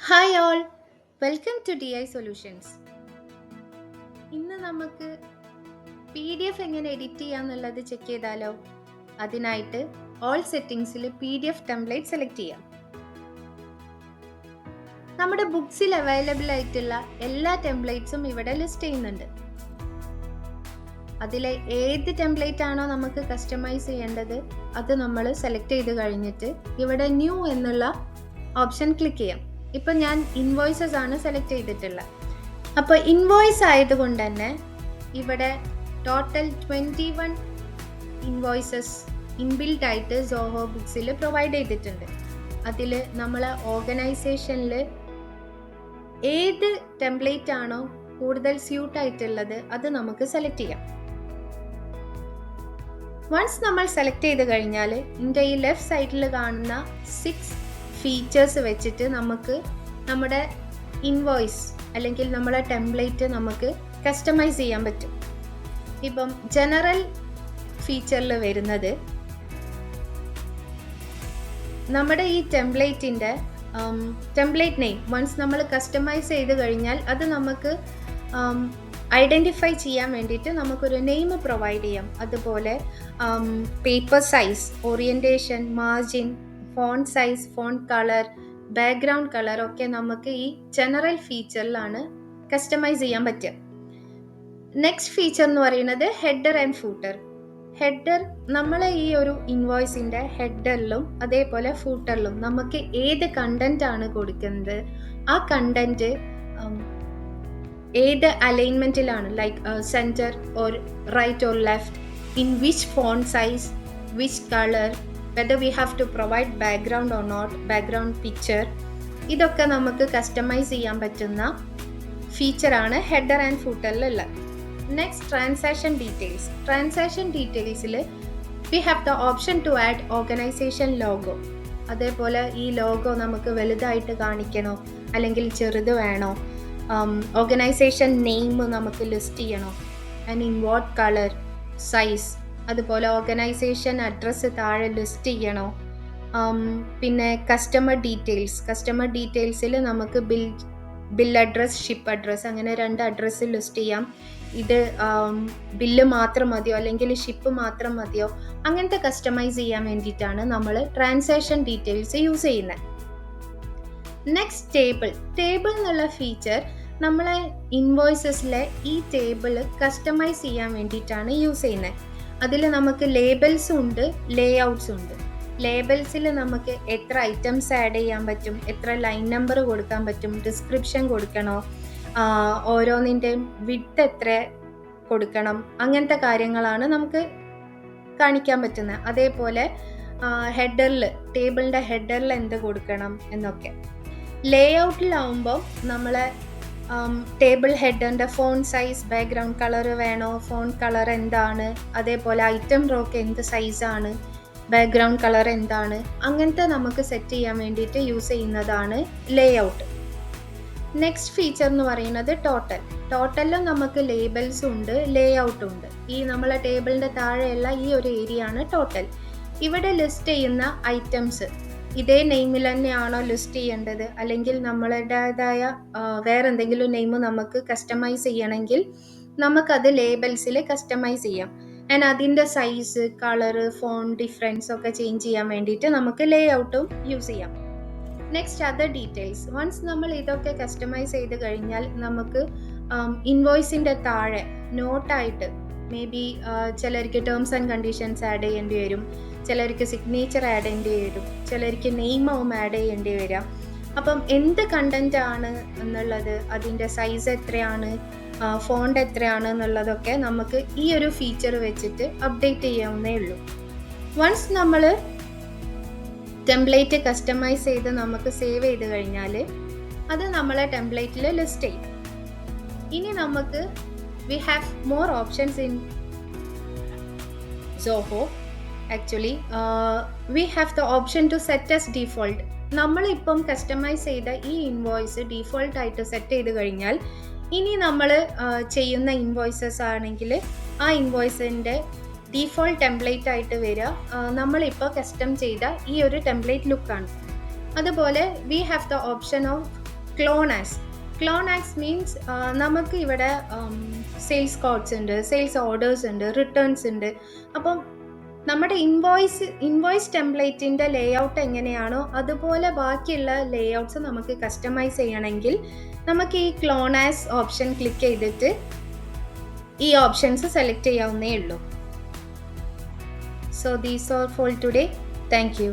Hi all, welcome to D I solutions. ഇന്ന് നമുക്ക് PDF എങ്ങനെ എഡിറ്റ് ചെയ്യാന്നുള്ളത് ചെക്ക് ചെയ്താലോ? അതിനായിട്ട് ഓൾ സെറ്റിംഗ്സിൽ PDF ടെംപ്ലേറ്റ് സെലക്ട് ചെയ്യാം. നമ്മുടെ ബുക്സിൽ അവൈലബിൾ ആയിട്ടുള്ള എല്ലാ ടെംപ്ലേറ്റ്സും ഇവിടെ ലിസ്റ്റ് ചെയ്യുന്നുണ്ട്. അതിലെ ഏത് ടെംപ്ലേറ്റ് ആണോ നമുക്ക് കസ്റ്റമൈസ് ചെയ്യേണ്ടത് അത് നമ്മൾ സെലക്ട് ചെയ്ത് കഴിഞ്ഞിട്ട് ഇവിടെ ന്യൂ എന്നുള്ള ഓപ്ഷൻ ക്ലിക്ക് ചെയ്യാം. ഇപ്പം ഞാൻ ഇൻവോയ്സസ് ആണ് സെലക്ട് ചെയ്തിട്ടുള്ളത്. അപ്പോൾ ഇൻവോയ്സ് ആയതുകൊണ്ട് തന്നെ ഇവിടെ ടോട്ടൽ 21 ഇൻവോയ്സസ് ഇൻബിൽഡ് ആയിട്ട് സോഹോ ബുക്സിൽ പ്രൊവൈഡ് ചെയ്തിട്ടുണ്ട്. അതിൽ നമ്മൾ ഓർഗനൈസേഷനിൽ ഏത് ടെംപ്ലേറ്റ് ആണോ കൂടുതൽ സ്യൂട്ട് ആയിട്ടുള്ളത് അത് നമുക്ക് സെലക്ട് ചെയ്യാം. വൺസ് നമ്മൾ സെലക്ട് ചെയ്ത് കഴിഞ്ഞാൽ ഇതിൻ്റെ ഈ ലെഫ്റ്റ് സൈഡിൽ കാണുന്ന 6 ഫീച്ചേഴ്സ് വെച്ചിട്ട് നമുക്ക് നമ്മുടെ ഇൻവോയ്സ് അല്ലെങ്കിൽ നമ്മുടെ ടെംപ്ലേറ്റ് നമുക്ക് കസ്റ്റമൈസ് ചെയ്യാൻ പറ്റും. ഇപ്പം ജനറൽ ഫീച്ചറിൽ വരുന്നത് നമ്മുടെ ഈ ടെംപ്ലേറ്റിൻ്റെ ടെംപ്ലേറ്റ് നെയിം വൺസ് നമ്മൾ കസ്റ്റമൈസ് ചെയ്ത് കഴിഞ്ഞാൽ അത് നമുക്ക് ഐഡൻറ്റിഫൈ ചെയ്യാൻ വേണ്ടിയിട്ട് നമുക്കൊരു നെയിം പ്രൊവൈഡ് ചെയ്യാം. അതുപോലെ paper size, orientation, margin, font size, font colour, background colour ഒക്കെ നമുക്ക് ഈ ജനറൽ ഫീച്ചറിലാണ് കസ്റ്റമൈസ് ചെയ്യാൻ പറ്റുക. നെക്സ്റ്റ് ഫീച്ചർ എന്ന് പറയുന്നത് ഹെഡർ ആൻഡ് ഫൂട്ടർ. ഹെഡർ നമ്മളെ ഈ ഒരു ഇൻവോയ്സിൻ്റെ ഹെഡറിലും അതേപോലെ ഫൂട്ടറിലും നമുക്ക് ഏത് കണ്ടന്റ് ആണ് കൊടുക്കുന്നത്, ആ കണ്ടന്റ് ഏത് അലൈൻമെൻറ്റിലാണ്, like centre or right or left, in which font size, which colour, whether we have to provide background or not, background picture, ഇതൊക്കെ നമുക്ക് കസ്റ്റമൈസ് ചെയ്യാൻ പറ്റുന്ന ഫീച്ചറാണ് ഹെഡർ ആൻഡ് ഫൂട്ടറിലുള്ള. Next transaction details. ട്രാൻസാക്ഷൻ ഡീറ്റെയിൽസിൽ we have the option to add organisation logo. അതേപോലെ ഈ logo നമുക്ക് വലുതായിട്ട് കാണിക്കണോ അല്ലെങ്കിൽ ചെറുത് വേണോ, ഓർഗനൈസേഷൻ നെയിം നമുക്ക് ലിസ്റ്റ് ചെയ്യണോ, and in what colour, size, അതുപോലെ ഓർഗനൈസേഷൻ അഡ്രസ്സ് താഴെ ലിസ്റ്റ് ചെയ്യണോ. പിന്നെ കസ്റ്റമർ ഡീറ്റെയിൽസിൽ നമുക്ക് ബിൽ അഡ്രസ്, ഷിപ്പ് അഡ്രസ്സ്, അങ്ങനെ 2 അഡ്രസ്സ് ലിസ്റ്റ് ചെയ്യാം. ഇത് ബില്ല് മാത്രം മതിയോ അല്ലെങ്കിൽ ഷിപ്പ് മാത്രം മതിയോ, അങ്ങനത്തെ കസ്റ്റമൈസ് ചെയ്യാൻ വേണ്ടിയിട്ടാണ് നമ്മൾ ട്രാൻസാക്ഷൻ ഡീറ്റെയിൽസ് യൂസ് ചെയ്യുന്നത്. നെക്സ്റ്റ് ടേബിൾ എന്നുള്ള ഫീച്ചർ നമ്മളെ ഇൻവോയ്സസിലെ ഈ ടേബിൾ കസ്റ്റമൈസ് ചെയ്യാൻ വേണ്ടിയിട്ടാണ് യൂസ് ചെയ്യുന്നത്. അതിൽ നമുക്ക് ലേബൽസും ഉണ്ട്, ലേ ഔട്ട്സും ഉണ്ട്. ലേബൽസിൽ നമുക്ക് എത്ര ഐറ്റംസ് ആഡ് ചെയ്യാൻ പറ്റും, എത്ര ലൈൻ നമ്പർ കൊടുക്കാൻ പറ്റും, ഡിസ്ക്രിപ്ഷൻ കൊടുക്കണോ, ഓരോന്നിൻ്റെയും വിഡ്ത്ത് എത്ര കൊടുക്കണം, അങ്ങനത്തെ കാര്യങ്ങളാണ് നമുക്ക് കാണിക്കാൻ പറ്റുന്നത്. അതേപോലെ ഹെഡറിൽ, ടേബിളിൻ്റെ ഹെഡറിൽ എന്ത് കൊടുക്കണം എന്നൊക്കെ. ലേ ഔട്ടിലാവുമ്പോൾ നമ്മളെ ടേബിൾ ഹെഡറിൻ്റെ ഫോണ്ട് സൈസ്, ബാക്ക്ഗ്രൗണ്ട് കളർ വേണോ, ഫോണ്ട് കളർ എന്താണ്, അതേപോലെ ഐറ്റം റോക്ക് എന്ത് സൈസാണ്, ബാക്ക്ഗ്രൗണ്ട് കളർ എന്താണ്, അങ്ങനത്തെ നമുക്ക് സെറ്റ് ചെയ്യാൻ വേണ്ടിയിട്ട് യൂസ് ചെയ്യുന്നതാണ് ലേ ഔട്ട്. നെക്സ്റ്റ് ഫീച്ചർ എന്ന് പറയുന്നത് ടോട്ടലിലും നമുക്ക് ലേബൽസും ഉണ്ട്, ലേ ഔട്ടും ഉണ്ട്. ഈ നമ്മളെ ടേബിളിൻ്റെ താഴെയുള്ള ഈ ഒരു ഏരിയ ആണ് ടോട്ടൽ. ഇവിടെ ലിസ്റ്റ് ചെയ്യുന്ന ഐറ്റംസ് ഇതേ നെയിമിൽ തന്നെയാണോ ലിസ്റ്റ് ചെയ്യേണ്ടത്, അല്ലെങ്കിൽ നമ്മളുടേതായ വേറെ എന്തെങ്കിലും നെയിം നമുക്ക് കസ്റ്റമൈസ് ചെയ്യണമെങ്കിൽ നമുക്കത് ലേബൽസിൽ കസ്റ്റമൈസ് ചെയ്യാം. ആൻഡ് അതിൻ്റെ സൈസ്, കളറ്, ഫോണ്ട് ഡിഫറൻസ് ഒക്കെ ചേഞ്ച് ചെയ്യാൻ വേണ്ടിയിട്ട് നമുക്ക് ലേ ഔട്ടും യൂസ് ചെയ്യാം. Next other details. വൺസ് നമ്മൾ ഇതൊക്കെ കസ്റ്റമൈസ് ചെയ്ത് കഴിഞ്ഞാൽ നമുക്ക് ഇൻവോയ്സിൻ്റെ താഴെ നോട്ടായിട്ട് മേ ബി ചിലർക്ക് ടേംസ് ആൻഡ് കണ്ടീഷൻസ് ആഡ് ചെയ്യേണ്ടി വരും, ചിലർക്ക് സിഗ്നേച്ചർ ആഡ് ചെയ്യേണ്ടി വരും, ചിലർക്ക് നെയിമാവും ആഡ് ചെയ്യേണ്ടി വരാം. അപ്പം എന്ത് കണ്ടന്റ് ആണ് എന്നുള്ളത്, അതിൻ്റെ സൈസ് എത്രയാണ്, ഫോണ്ട് എത്രയാണ് എന്നുള്ളതൊക്കെ നമുക്ക് ഈ ഒരു ഫീച്ചർ വെച്ചിട്ട് അപ്ഡേറ്റ് ചെയ്യാവുന്നേ ഉള്ളൂ. വൺസ് നമ്മൾ ടെംപ്ലേറ്റ് കസ്റ്റമൈസ് ചെയ്ത് നമുക്ക് സേവ് ചെയ്ത് കഴിഞ്ഞാൽ അത് നമ്മളെ ടെംപ്ലേറ്റിൽ ലിസ്റ്റ് ചെയ്യും. ഇനി നമുക്ക് we have more options in Zoho. Actually we have the option to set as default. നമ്മളിപ്പം കസ്റ്റമൈസ് ചെയ്ത ഈ ഇൻവോയ്സ് ഡീഫോൾട്ട് ആയിട്ട് സെറ്റ് ചെയ്ത് കഴിഞ്ഞാൽ ഇനി നമ്മൾ ചെയ്യുന്ന ഇൻവോയ്സസ് ആണെങ്കിൽ ആ ഇൻവോയ്സിൻ്റെ ഡീഫോൾട്ട് ടെംപ്ലേറ്റ് ആയിട്ട് വരിക നമ്മളിപ്പോൾ കസ്റ്റം ചെയ്ത ഈ ഒരു ടെംപ്ലേറ്റ് ലുക്കാണ്. അതുപോലെ V have the option of clone as. Clone as means നമുക്ക് ഇവിടെ സെയിൽസ് കോഡ്സ് ഉണ്ട്, സെയിൽസ് ഓർഡേഴ്സ് ഉണ്ട്, റിട്ടേൺസ് ഉണ്ട്. അപ്പം നമ്മുടെ ഇൻവോയ്സ് ടെംപ്ലേറ്റിൻ്റെ ലേ ഔട്ട് എങ്ങനെയാണോ അതുപോലെ ബാക്കിയുള്ള ലേ ഔട്ട്സ് നമുക്ക് കസ്റ്റമൈസ് ചെയ്യണമെങ്കിൽ നമുക്ക് ഈ ക്ലോൺ ആസ് ഓപ്ഷൻ ക്ലിക്ക് ചെയ്തിട്ട് ഈ ഓപ്ഷൻസ് സെലക്ട് ചെയ്യാവുന്നേ ഉള്ളൂ. So these are for today. Thank you.